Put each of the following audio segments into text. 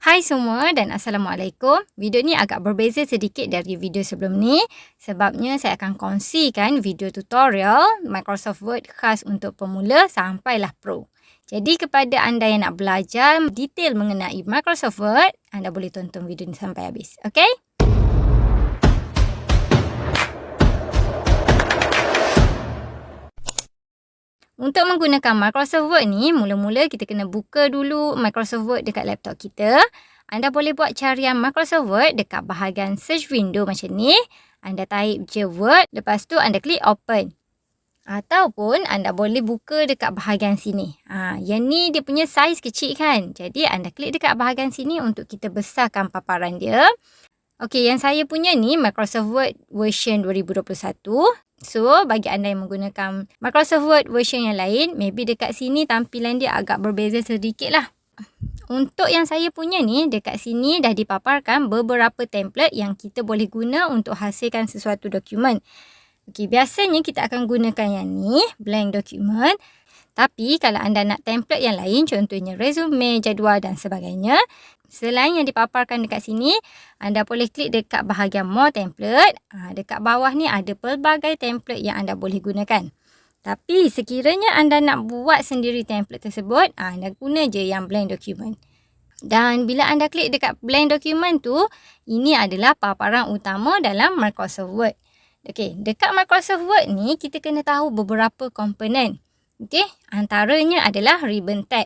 Hai semua dan Assalamualaikum. Video ni agak berbeza sedikit dari video sebelum ni. Sebabnya saya akan kongsikan video tutorial Microsoft Word khas untuk pemula sampailah pro. Jadi kepada anda yang nak belajar detail mengenai Microsoft Word, anda boleh tonton video ni sampai habis. Okay? Untuk menggunakan Microsoft Word ni, mula-mula kita kena buka dulu Microsoft Word dekat laptop kita. Anda boleh buat carian Microsoft Word dekat bahagian search window macam ni. Anda type je Word, lepas tu anda klik open. Ataupun anda boleh buka dekat bahagian sini. Yang ni dia punya saiz kecil kan. Jadi anda klik dekat bahagian sini untuk kita besarkan paparan dia. Okey, yang saya punya ni Microsoft Word version 2021. So, bagi anda yang menggunakan Microsoft Word version yang lain, maybe dekat sini tampilan dia agak berbeza sedikit lah. Untuk yang saya punya ni, dekat sini dah dipaparkan beberapa template yang kita boleh guna untuk hasilkan sesuatu dokumen. Okey, biasanya kita akan gunakan yang ni, blank document. Tapi kalau anda nak template yang lain, contohnya resume, jadual dan sebagainya, selain yang dipaparkan dekat sini, anda boleh klik dekat bahagian more template. Dekat bawah ni ada pelbagai template yang anda boleh gunakan. Tapi sekiranya anda nak buat sendiri template tersebut, anda guna je yang blank document. Dan bila anda klik dekat blank document tu, ini adalah paparan utama dalam Microsoft Word. Okey, dekat Microsoft Word ni kita kena tahu beberapa komponen. Okey, antaranya adalah ribbon tab.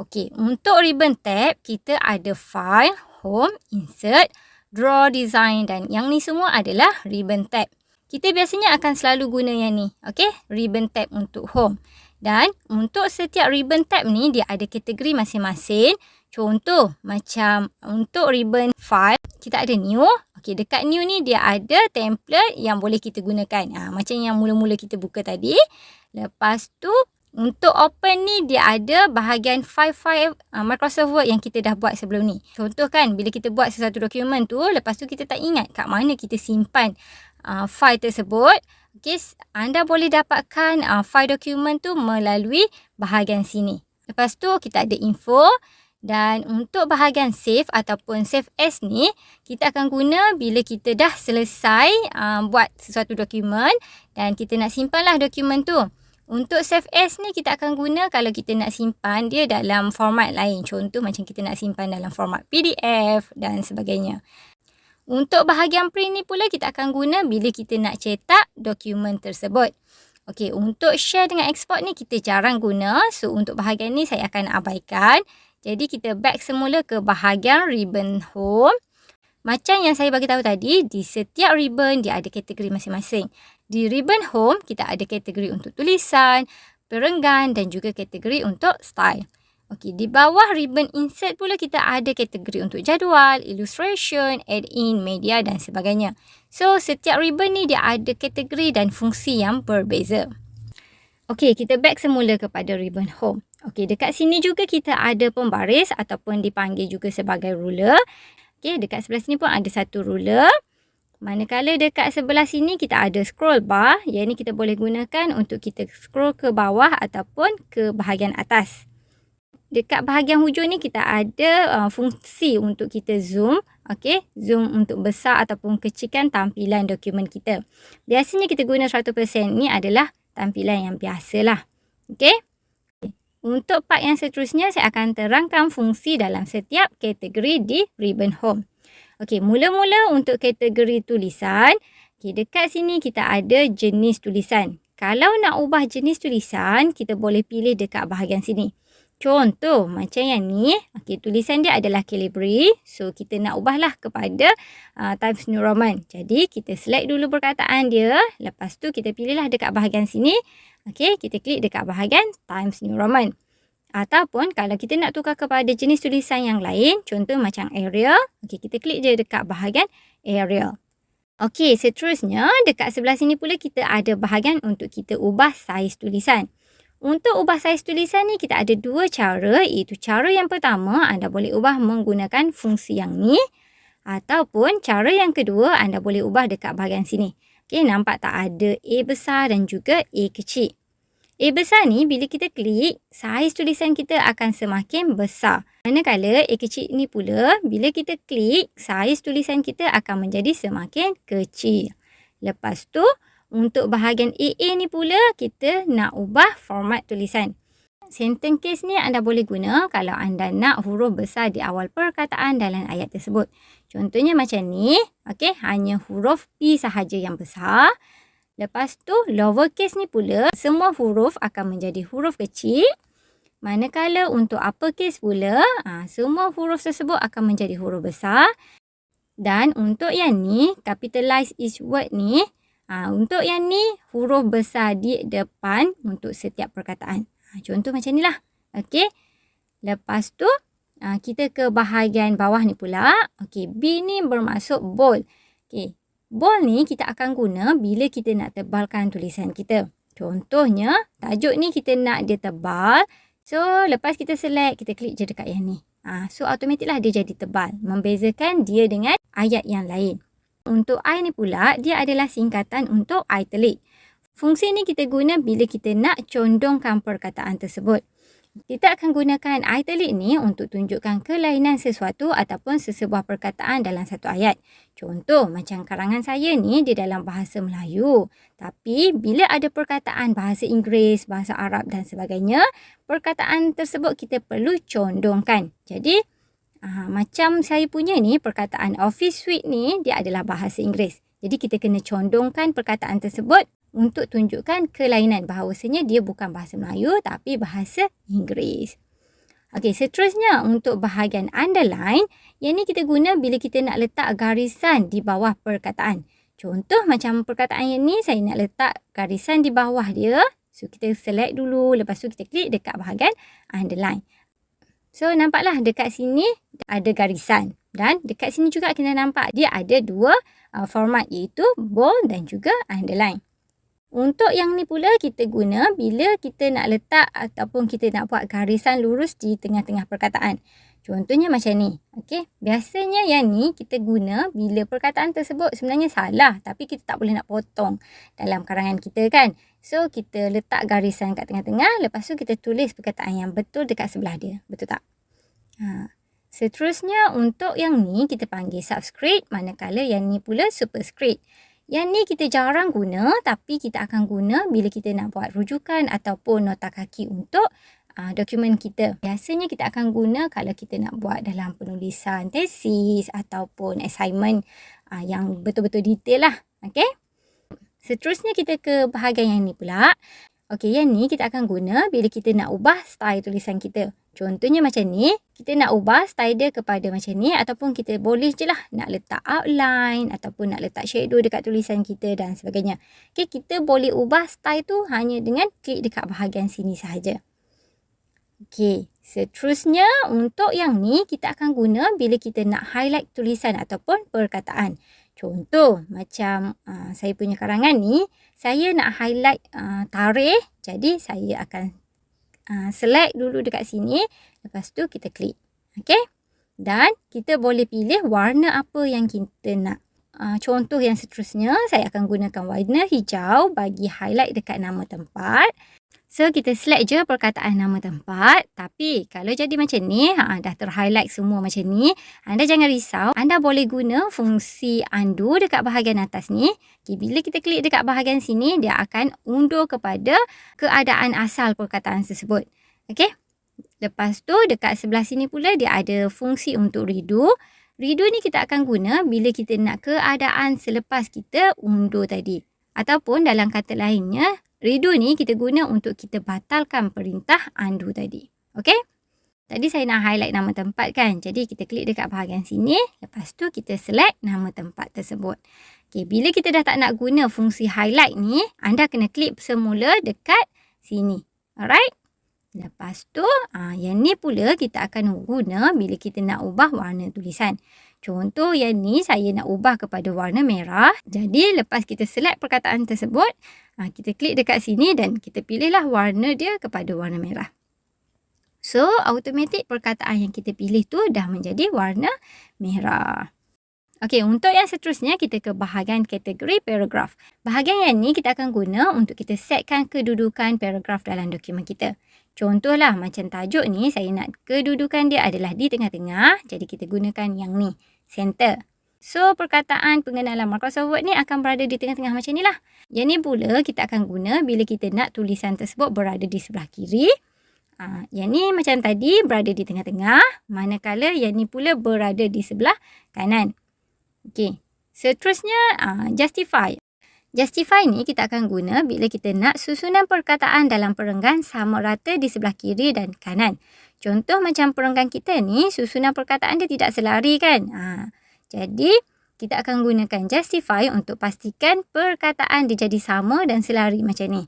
Okey, untuk ribbon tab, kita ada file, home, insert, draw, design dan yang ni semua adalah ribbon tab. Kita biasanya akan selalu guna yang ni. Okey, ribbon tab untuk home. Dan untuk setiap ribbon tab ni, dia ada kategori masing-masing. Contoh, macam untuk ribbon file, kita ada new. Okey, dekat new ni dia ada template yang boleh kita gunakan. Macam yang mula-mula kita buka tadi. Lepas tu, untuk open ni dia ada bahagian file Microsoft Word yang kita dah buat sebelum ni. Contoh kan, bila kita buat sesuatu dokumen tu, lepas tu kita tak ingat kat mana kita simpan file tersebut. Okay, anda boleh dapatkan file dokumen tu melalui bahagian sini. Lepas tu kita ada info. Dan untuk bahagian save ataupun save as ni, kita akan guna bila kita dah selesai buat sesuatu dokumen dan kita nak simpanlah dokumen tu. Untuk save as ni kita akan guna kalau kita nak simpan dia dalam format lain. Contoh macam kita nak simpan dalam format PDF dan sebagainya. Untuk bahagian print ni pula kita akan guna bila kita nak cetak dokumen tersebut. Okey, untuk share dengan export ni kita jarang guna. So untuk bahagian ni saya akan abaikan. Jadi kita back semula ke bahagian ribbon home. Macam yang saya bagi tahu tadi, di setiap ribbon dia ada kategori masing-masing. Di ribbon home kita ada kategori untuk tulisan, perenggan dan juga kategori untuk style. Okey, di bawah ribbon insert pula kita ada kategori untuk jadual, illustration, add-in, media dan sebagainya. So setiap ribbon ni dia ada kategori dan fungsi yang berbeza. Okey, kita back semula kepada ribbon home. Okey, dekat sini juga kita ada pembaris ataupun dipanggil juga sebagai ruler. Okey, dekat sebelah sini pun ada satu ruler. Manakala dekat sebelah sini kita ada scroll bar. Yang ni kita boleh gunakan untuk kita scroll ke bawah ataupun ke bahagian atas. Dekat bahagian hujung ni kita ada fungsi untuk kita zoom. Okey, zoom untuk besar ataupun kecilkan tampilan dokumen kita. Biasanya kita guna 100%. Ni adalah tampilan yang biasalah. Okey. Untuk part yang seterusnya, saya akan terangkan fungsi dalam setiap kategori di ribbon home. Okey, mula-mula untuk kategori tulisan, dekat sini kita ada jenis tulisan. Kalau nak ubah jenis tulisan, kita boleh pilih dekat bahagian sini. Contoh, macam yang ni, tulisan dia adalah calligraphy. So, kita nak ubahlah kepada Times New Roman. Jadi, kita select dulu perkataan dia. Lepas tu, kita pilihlah dekat bahagian sini. Okey, kita klik dekat bahagian Times New Roman. Ataupun kalau kita nak tukar kepada jenis tulisan yang lain, contoh macam Arial, kita klik je dekat bahagian Arial. Okey, seterusnya dekat sebelah sini pula kita ada bahagian untuk kita ubah saiz tulisan. Untuk ubah saiz tulisan ni kita ada dua cara, iaitu cara yang pertama anda boleh ubah menggunakan fungsi yang ni. Ataupun cara yang kedua anda boleh ubah dekat bahagian sini. Okey, nampak tak ada A besar dan juga A kecil. A besar ni bila kita klik, saiz tulisan kita akan semakin besar. Manakala A kecil ni pula, bila kita klik, saiz tulisan kita akan menjadi semakin kecil. Lepas tu, untuk bahagian AA ni pula, kita nak ubah format tulisan. Sentence case ni anda boleh guna kalau anda nak huruf besar di awal perkataan dalam ayat tersebut. Contohnya macam ni, okey, hanya huruf P sahaja yang besar. Lepas tu, lower case ni pula, semua huruf akan menjadi huruf kecil. Manakala untuk upper case pula, semua huruf tersebut akan menjadi huruf besar. Dan untuk yang ni, capitalize each word ni, untuk yang ni, huruf besar di depan untuk setiap perkataan. Contoh macam ni lah. Okey. Lepas tu, kita ke bahagian bawah ni pula. Okey, B ni bermaksud bold. Okey, bold ni kita akan guna bila kita nak tebalkan tulisan kita. Contohnya, tajuk ni kita nak dia tebal. So, lepas kita select, kita klik je dekat yang ni. So, automatik lah dia jadi tebal. Membezakan dia dengan ayat yang lain. Untuk I ni pula, dia adalah singkatan untuk italic. Fungsi ni kita guna bila kita nak condongkan perkataan tersebut. Kita akan gunakan italic ni untuk tunjukkan kelainan sesuatu ataupun sesebuah perkataan dalam satu ayat. Contoh, macam karangan saya ni dia dalam bahasa Melayu. Tapi, bila ada perkataan bahasa Inggeris, bahasa Arab dan sebagainya, perkataan tersebut kita perlu condongkan. Jadi, macam saya punya ni, perkataan office suite ni, dia adalah bahasa Inggeris. Jadi, kita kena condongkan perkataan tersebut untuk tunjukkan kelainan bahawasanya dia bukan bahasa Melayu tapi bahasa Inggeris. Okey, seterusnya untuk bahagian underline, yang ni kita guna bila kita nak letak garisan di bawah perkataan. Contoh macam perkataan yang ni, saya nak letak garisan di bawah dia. So, kita select dulu, lepas tu kita klik dekat bahagian underline. So, nampaklah dekat sini ada garisan. Dan dekat sini juga kita nampak dia ada dua format iaitu bold dan juga underline. Untuk yang ni pula kita guna bila kita nak letak ataupun kita nak buat garisan lurus di tengah-tengah perkataan. Contohnya macam ni. Okey, biasanya yang ni kita guna bila perkataan tersebut sebenarnya salah tapi kita tak boleh nak potong dalam karangan kita kan. So, kita letak garisan kat tengah-tengah, lepas tu kita tulis perkataan yang betul dekat sebelah dia. Betul tak? Seterusnya untuk yang ni kita panggil subscript, manakala yang ni pula superscript. Yang ni kita jarang guna tapi kita akan guna bila kita nak buat rujukan ataupun nota kaki untuk dokumen kita. Biasanya kita akan guna kalau kita nak buat dalam penulisan tesis ataupun assignment yang betul-betul detail lah. Okay? Seterusnya kita ke bahagian yang ni pula. Okey, yang ni kita akan guna bila kita nak ubah style tulisan kita. Contohnya macam ni, kita nak ubah style dia kepada macam ni ataupun kita boleh je lah nak letak outline ataupun nak letak shadow dekat tulisan kita dan sebagainya. Okey, kita boleh ubah style tu hanya dengan klik dekat bahagian sini sahaja. Okey, seterusnya untuk yang ni kita akan guna bila kita nak highlight tulisan ataupun perkataan. Contoh macam saya punya karangan ni, saya nak highlight tarikh. Jadi saya akan select dulu dekat sini. Lepas tu kita klik. Okey. Dan kita boleh pilih warna apa yang kita nak. Contoh yang seterusnya, saya akan gunakan warna hijau bagi highlight dekat nama tempat. So, kita select je perkataan nama tempat. Tapi, kalau jadi macam ni, dah terhighlight semua macam ni, anda jangan risau. Anda boleh guna fungsi undo dekat bahagian atas ni. Okay, bila kita klik dekat bahagian sini, dia akan undur kepada keadaan asal perkataan tersebut. Okay. Lepas tu, dekat sebelah sini pula, dia ada fungsi untuk redo. Redo ni kita akan guna bila kita nak keadaan selepas kita undur tadi. Ataupun dalam kata lainnya, redo ni kita guna untuk kita batalkan perintah undo tadi. Okey? Tadi saya nak highlight nama tempat kan. Jadi kita klik dekat bahagian sini. Lepas tu kita select nama tempat tersebut. Okey, bila kita dah tak nak guna fungsi highlight ni, anda kena klik semula dekat sini. Alright? Lepas tu, yang ni pula kita akan guna bila kita nak ubah warna tulisan. Contoh yang ni saya nak ubah kepada warna merah. Jadi lepas kita select perkataan tersebut, kita klik dekat sini dan kita pilihlah warna dia kepada warna merah. So, automatik perkataan yang kita pilih tu dah menjadi warna merah. Okey, untuk yang seterusnya kita ke bahagian kategori paragraf. Bahagian yang ni kita akan guna untuk kita setkan kedudukan paragraf dalam dokumen kita. Contohlah macam tajuk ni, saya nak kedudukan dia adalah di tengah-tengah. Jadi kita gunakan yang ni, center. So, perkataan pengenalan Microsoft Word ni akan berada di tengah-tengah macam ni lah. Yang ni pula kita akan guna bila kita nak tulisan tersebut berada di sebelah kiri. Yang ni macam tadi berada di tengah-tengah. Manakala yang ni pula berada di sebelah kanan. Okey. Seterusnya, justify. Justify ni kita akan guna bila kita nak susunan perkataan dalam perenggan sama rata di sebelah kiri dan kanan. Contoh macam perenggan kita ni, susunan perkataan dia tidak selari kan. Jadi, kita akan gunakan justify untuk pastikan perkataan dia jadi sama dan selari macam ni.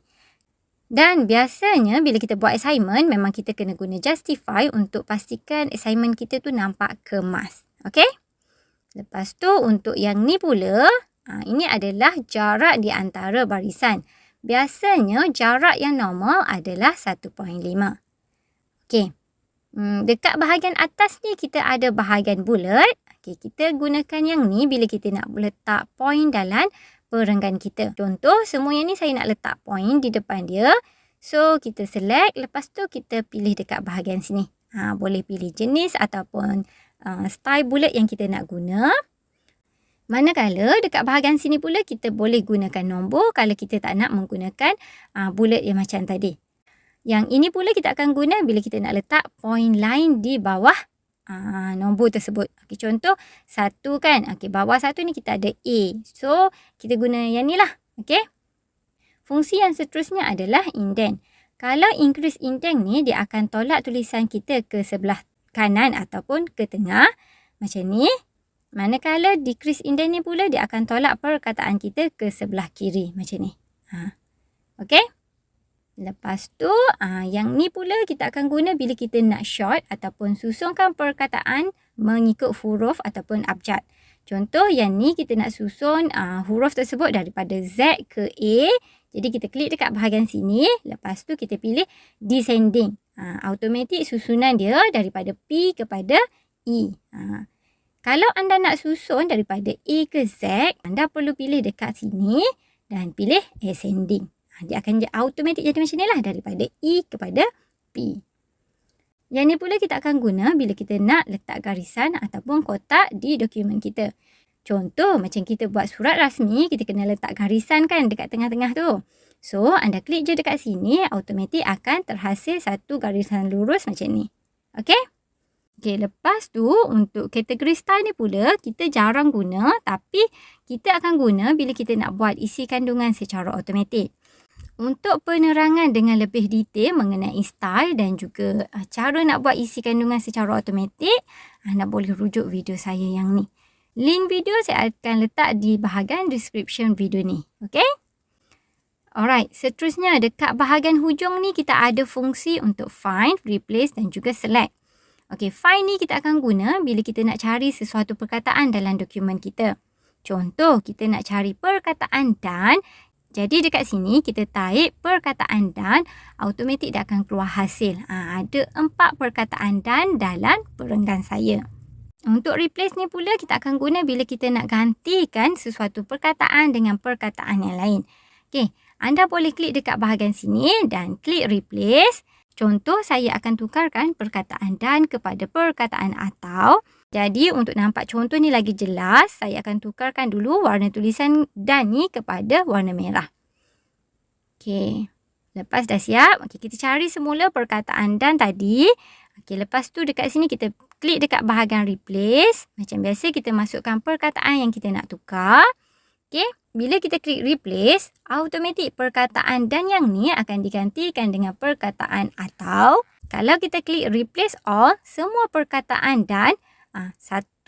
Dan biasanya bila kita buat assignment, memang kita kena guna justify untuk pastikan assignment kita tu nampak kemas. Okey? Lepas tu untuk yang ni pula, ini adalah jarak di antara barisan. Biasanya jarak yang normal adalah 1.5. Okey. Dekat bahagian atas ni kita ada bahagian bulat. Okey, kita gunakan yang ni bila kita nak letak point dalam perenggan kita. Contoh, semua yang ni saya nak letak point di depan dia. So, kita select. Lepas tu, kita pilih dekat bahagian sini. Boleh pilih jenis ataupun style bulat yang kita nak guna. Manakala, dekat bahagian sini pula, kita boleh gunakan nombor kalau kita tak nak menggunakan bulat yang macam tadi. Yang ini pula kita akan guna bila kita nak letak point line di bawah nombor tersebut. Okay, contoh 1 kan. Okay, bawah 1 ni kita ada A. So, kita guna yang ni lah. Okay. Fungsi yang seterusnya adalah indent. Kalau increase indent ni, dia akan tolak tulisan kita ke sebelah kanan ataupun ke tengah. Macam ni. Manakala decrease indent ni pula, dia akan tolak perkataan kita ke sebelah kiri. Macam ni. Okay. Lepas tu, yang ni pula kita akan guna bila kita nak short ataupun susunkan perkataan mengikut huruf ataupun abjad. Contoh, yang ni kita nak susun huruf tersebut daripada Z ke A. Jadi, kita klik dekat bahagian sini. Lepas tu, kita pilih descending. Automatik susunan dia daripada P kepada E. Kalau anda nak susun daripada A ke Z, anda perlu pilih dekat sini dan pilih ascending. Dia akan automatik jadi macam ni lah daripada E kepada P. Yang ni pula kita akan guna bila kita nak letak garisan ataupun kotak di dokumen kita. Contoh macam kita buat surat rasmi, kita kena letak garisan kan dekat tengah-tengah tu. So, anda klik je dekat sini, automatik akan terhasil satu garisan lurus macam ni. Okey? Okey, lepas tu untuk kategori style ni pula, kita jarang guna tapi kita akan guna bila kita nak buat isi kandungan secara automatik. Untuk penerangan dengan lebih detail mengenai style dan juga cara nak buat isi kandungan secara automatik, anda boleh rujuk video saya yang ni. Link video saya akan letak di bahagian description video ni. Okay? Alright, seterusnya dekat bahagian hujung ni kita ada fungsi untuk find, replace dan juga select. Okay, find ni kita akan guna bila kita nak cari sesuatu perkataan dalam dokumen kita. Contoh, kita nak cari perkataan dan. Jadi dekat sini kita type perkataan dan, automatik dia akan keluar hasil. Ada 4 perkataan dan dalam perenggan saya. Untuk replace ni pula kita akan guna bila kita nak gantikan sesuatu perkataan dengan perkataan yang lain. Okey, anda boleh klik dekat bahagian sini dan klik replace. Contoh saya akan tukarkan perkataan dan kepada perkataan atau. Jadi untuk nampak contoh ni lagi jelas, saya akan tukarkan dulu warna tulisan dan ni kepada warna merah. Okey. Lepas dah siap, okey, kita cari semula perkataan dan tadi. Okey, lepas tu dekat sini kita klik dekat bahagian replace. Macam biasa kita masukkan perkataan yang kita nak tukar. Okey, bila kita klik replace, automatik perkataan dan yang ni akan digantikan dengan perkataan atau. Kalau kita klik replace all, semua perkataan dan 1,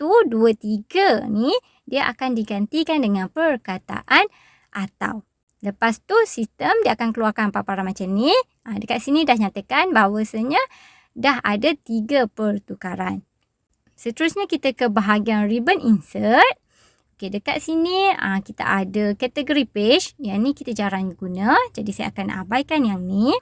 2, 3 ni dia akan digantikan dengan perkataan atau. Lepas tu sistem dia akan keluarkan paparan macam ni. Dekat sini dah nyatakan bahawasanya dah ada 3 pertukaran. Seterusnya kita ke bahagian ribbon insert. Okey, dekat sini kita ada kategori page. Yang ni kita jarang guna. Jadi saya akan abaikan yang ni.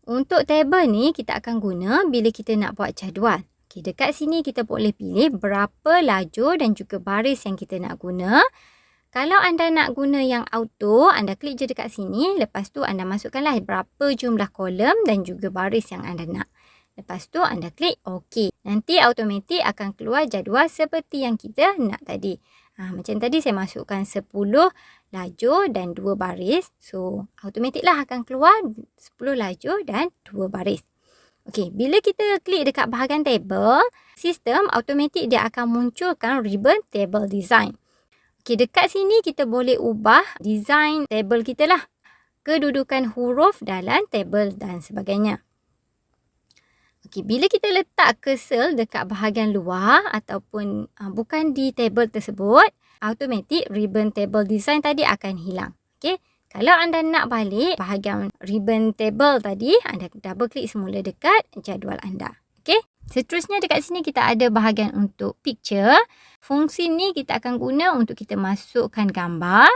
Untuk table ni kita akan guna bila kita nak buat jadual. Okey, dekat sini kita boleh pilih berapa lajur dan juga baris yang kita nak guna. Kalau anda nak guna yang auto, anda klik je dekat sini. Lepas tu anda masukkanlah berapa jumlah kolom dan juga baris yang anda nak. Lepas tu anda klik OK. Nanti automatik akan keluar jadual seperti yang kita nak tadi. Macam tadi saya masukkan 10 lajur dan 2 baris. So automatiklah akan keluar 10 lajur dan 2 baris. Okey, bila kita klik dekat bahagian table, sistem automatik dia akan munculkan ribbon table design. Okey, dekat sini kita boleh ubah design table kita lah. Kedudukan huruf dalam table dan sebagainya. Okey, bila kita letak cursor dekat bahagian luar ataupun bukan di table tersebut, automatik ribbon table design tadi akan hilang. Okey, kalau anda nak balik bahagian ribbon table tadi, anda double klik semula dekat jadual anda. Okey, seterusnya dekat sini kita ada bahagian untuk picture. Fungsi ni kita akan guna untuk kita masukkan gambar.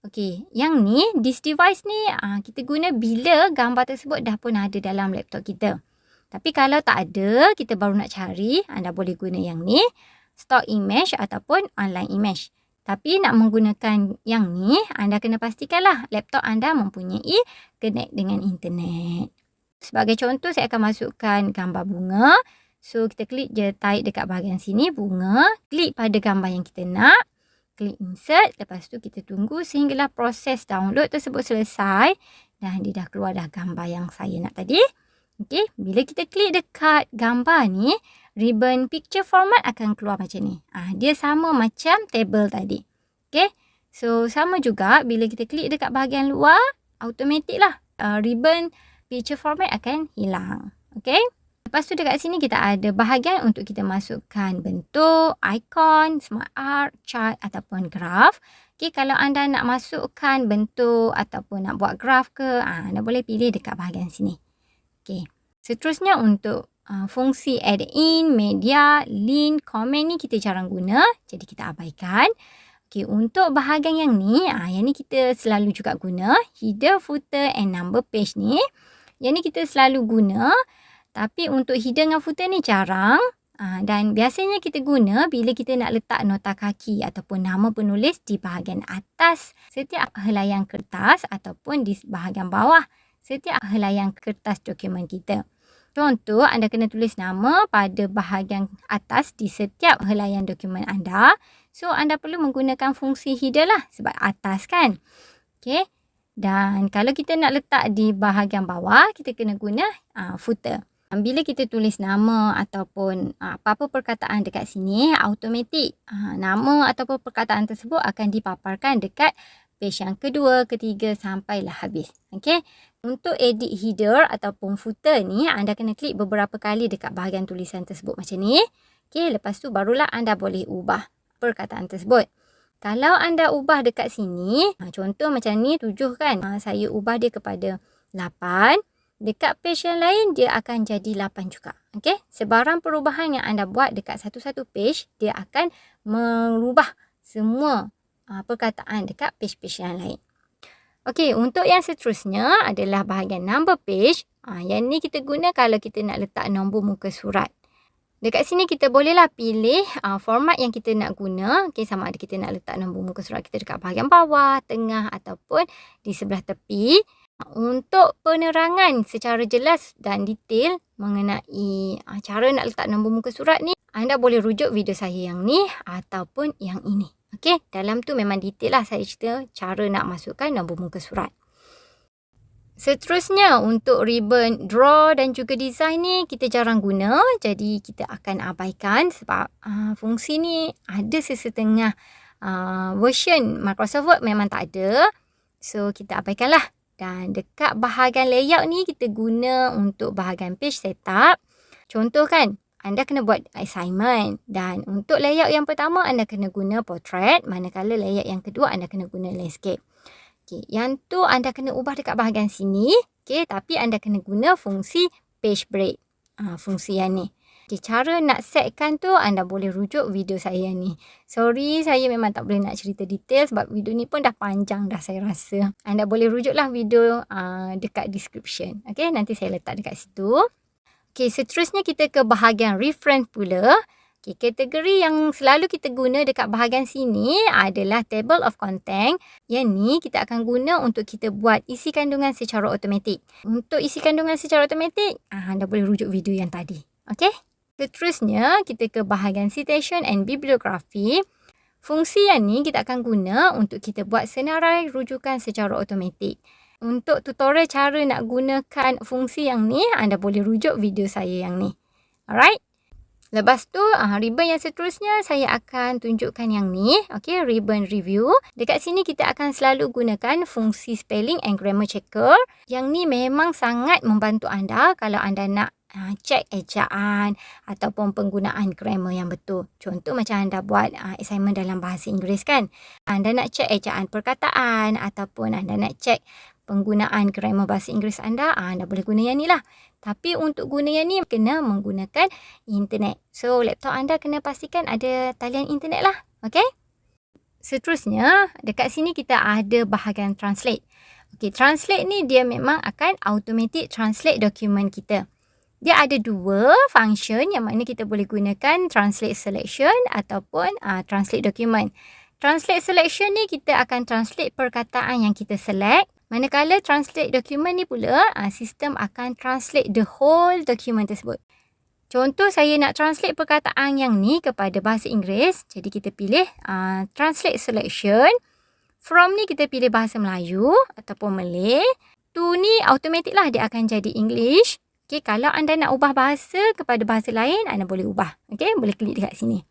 Okey, yang ni, this device ni kita guna bila gambar tersebut dah pun ada dalam laptop kita. Tapi kalau tak ada, kita baru nak cari, anda boleh guna yang ni, stock image ataupun online image. Tapi nak menggunakan yang ni, anda kena pastikanlah laptop anda mempunyai connect dengan internet. Sebagai contoh, saya akan masukkan gambar bunga. So, kita klik je tarik dekat bahagian sini, bunga. Klik pada gambar yang kita nak. Klik insert. Lepas tu kita tunggu sehinggalah proses download tersebut selesai. Dan dia dah keluar dah gambar yang saya nak tadi. Okey, bila kita klik dekat gambar ni, ribbon picture format akan keluar macam ni. Dia sama macam table tadi. Okey, so sama juga bila kita klik dekat bahagian luar, automatik lah ribbon picture format akan hilang. Okey, lepas tu dekat sini kita ada bahagian untuk kita masukkan bentuk, icon, smart art, chart ataupun graf. Okey, kalau anda nak masukkan bentuk ataupun nak buat graf ke, anda boleh pilih dekat bahagian sini. Okay. Seterusnya untuk fungsi add in, media, link, komen ni kita jarang guna. Jadi kita abaikan. Okay, untuk bahagian yang ni kita selalu juga guna. Header, footer and number page ni. Yang ni kita selalu guna. Tapi untuk header dengan footer ni jarang. Dan biasanya kita guna bila kita nak letak nota kaki ataupun nama penulis di bahagian atas setiap helaian kertas ataupun di bahagian bawah setiap helaian kertas dokumen kita. Contoh, anda kena tulis nama pada bahagian atas di setiap helaian dokumen anda. So, anda perlu menggunakan fungsi header lah sebab atas kan. Okay. Dan kalau kita nak letak di bahagian bawah, kita kena guna footer. Bila kita tulis nama ataupun apa-apa perkataan dekat sini, automatik nama ataupun perkataan tersebut akan dipaparkan dekat page yang kedua, ketiga sampailah habis. Okey. Untuk edit header ataupun footer ni, anda kena klik beberapa kali dekat bahagian tulisan tersebut macam ni. Okey, lepas tu barulah anda boleh ubah perkataan tersebut. Kalau anda ubah dekat sini, contoh macam ni 7 kan. Saya ubah dia kepada 8. Dekat page yang lain dia akan jadi 8 juga. Okey, sebarang perubahan yang anda buat dekat satu-satu page, dia akan merubah semua perkataan dekat page-page yang lain. Okey, untuk yang seterusnya adalah bahagian number page. Yang ni kita guna kalau kita nak letak nombor muka surat. Dekat sini kita bolehlah pilih format yang kita nak guna. Okey, sama ada kita nak letak nombor muka surat kita dekat bahagian bawah, tengah ataupun di sebelah tepi. Untuk penerangan secara jelas dan detail mengenai cara nak letak nombor muka surat ni, anda boleh rujuk video saya yang ni ataupun yang ini. Okey, dalam tu memang detail lah saya cerita cara nak masukkan nombor muka surat. Seterusnya untuk ribbon draw dan juga design ni kita jarang guna. Jadi kita akan abaikan sebab fungsi ni ada sesetengah version Microsoft Word memang tak ada. So kita abaikan lah. Dan dekat bahagian layout ni kita guna untuk bahagian page setup. Contoh kan, anda kena buat assignment. Dan untuk layout yang pertama, anda kena guna portrait. Manakala layout yang kedua, anda kena guna landscape. Okay, yang tu anda kena ubah dekat bahagian sini. Okay, tapi anda kena guna fungsi page break. Fungsi yang ni. Okay, cara nak setkan tu, anda boleh rujuk video saya ni. Sorry, saya memang tak boleh nak cerita detail sebab video ni pun dah panjang dah saya rasa. Anda boleh rujuklah video dekat description. Okay, nanti saya letak dekat situ. Okay, seterusnya kita ke bahagian reference pula. Okay, kategori yang selalu kita guna dekat bahagian sini adalah table of content. Yang ni kita akan guna untuk kita buat isi kandungan secara automatik. Untuk isi kandungan secara automatik, anda boleh rujuk video yang tadi. Okay? Seterusnya, kita ke bahagian citation and bibliography. Fungsi yang ni kita akan guna untuk kita buat senarai rujukan secara automatik. Untuk tutorial cara nak gunakan fungsi yang ni, anda boleh rujuk video saya yang ni. Alright? Lepas tu, ribbon yang seterusnya saya akan tunjukkan yang ni. Okay, ribbon review. Dekat sini kita akan selalu gunakan fungsi spelling and grammar checker. Yang ni memang sangat membantu anda kalau anda nak cek ejaan ataupun penggunaan grammar yang betul. Contoh macam anda buat assignment dalam bahasa Inggeris kan. Anda nak cek ejaan perkataan ataupun anda nak cek penggunaan grammar bahasa Inggeris anda boleh guna yang ni lah. Tapi untuk guna yang ni, kena menggunakan internet. So, laptop anda kena pastikan ada talian internet lah. Okay? Seterusnya, dekat sini kita ada bahagian translate. Okay, translate ni dia memang akan automatic translate dokumen kita. Dia ada dua function yang mana kita boleh gunakan translate selection ataupun translate document. Translate selection ni kita akan translate perkataan yang kita select. Manakala translate dokumen ni pula, sistem akan translate the whole dokumen tersebut. Contoh saya nak translate perkataan yang ni kepada bahasa Inggeris. Jadi kita pilih translate selection. From ni kita pilih bahasa Melayu ataupun Malay. To ni automatic lah dia akan jadi English. Okay, kalau anda nak ubah bahasa kepada bahasa lain, anda boleh ubah. Okay, boleh klik dekat sini.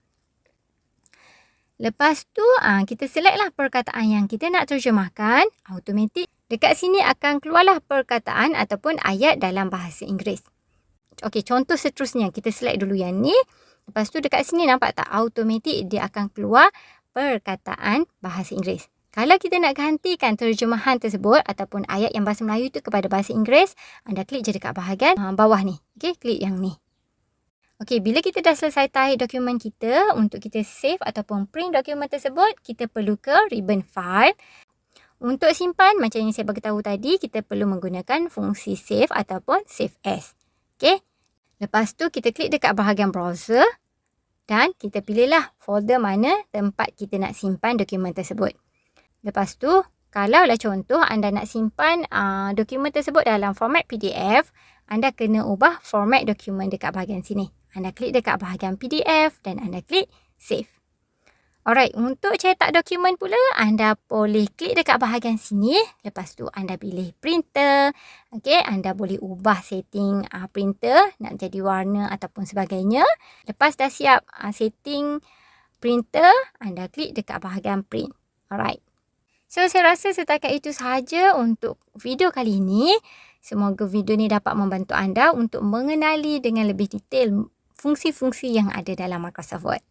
Lepas tu, kita select lah perkataan yang kita nak terjemahkan. Automatic. Dekat sini akan keluarlah perkataan ataupun ayat dalam bahasa Inggeris. Okey, contoh seterusnya. Kita select dulu yang ni. Lepas tu dekat sini nampak tak? Automatic dia akan keluar perkataan bahasa Inggeris. Kalau kita nak gantikan terjemahan tersebut ataupun ayat yang bahasa Melayu tu kepada bahasa Inggeris, anda klik je dekat bahagian bawah ni. Okey, klik yang ni. Okey, bila kita dah selesai tarik dokumen kita, untuk kita save ataupun print dokumen tersebut, kita perlu ke ribbon file. Untuk simpan, macam yang saya beritahu tadi, kita perlu menggunakan fungsi save ataupun save as. Okey. Lepas tu, kita klik dekat bahagian browser dan kita pilihlah folder mana tempat kita nak simpan dokumen tersebut. Lepas tu, kalaulah contoh anda nak simpan dokumen tersebut dalam format PDF, anda kena ubah format dokumen dekat bahagian sini. Anda klik dekat bahagian PDF dan anda klik save. Alright, untuk cetak dokumen pula, anda boleh klik dekat bahagian sini. Lepas tu, anda pilih printer. Okay, anda boleh ubah setting printer, nak jadi warna ataupun sebagainya. Lepas dah siap setting printer, anda klik dekat bahagian print. Alright. So, saya rasa setakat itu sahaja untuk video kali ini. Semoga video ni dapat membantu anda untuk mengenali dengan lebih detail fungsi-fungsi yang ada dalam Microsoft Word.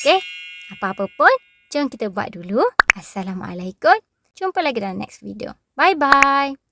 Okay. Apa-apa pun, jom kita buat dulu. Assalamualaikum. Jumpa lagi dalam next video. Bye-bye.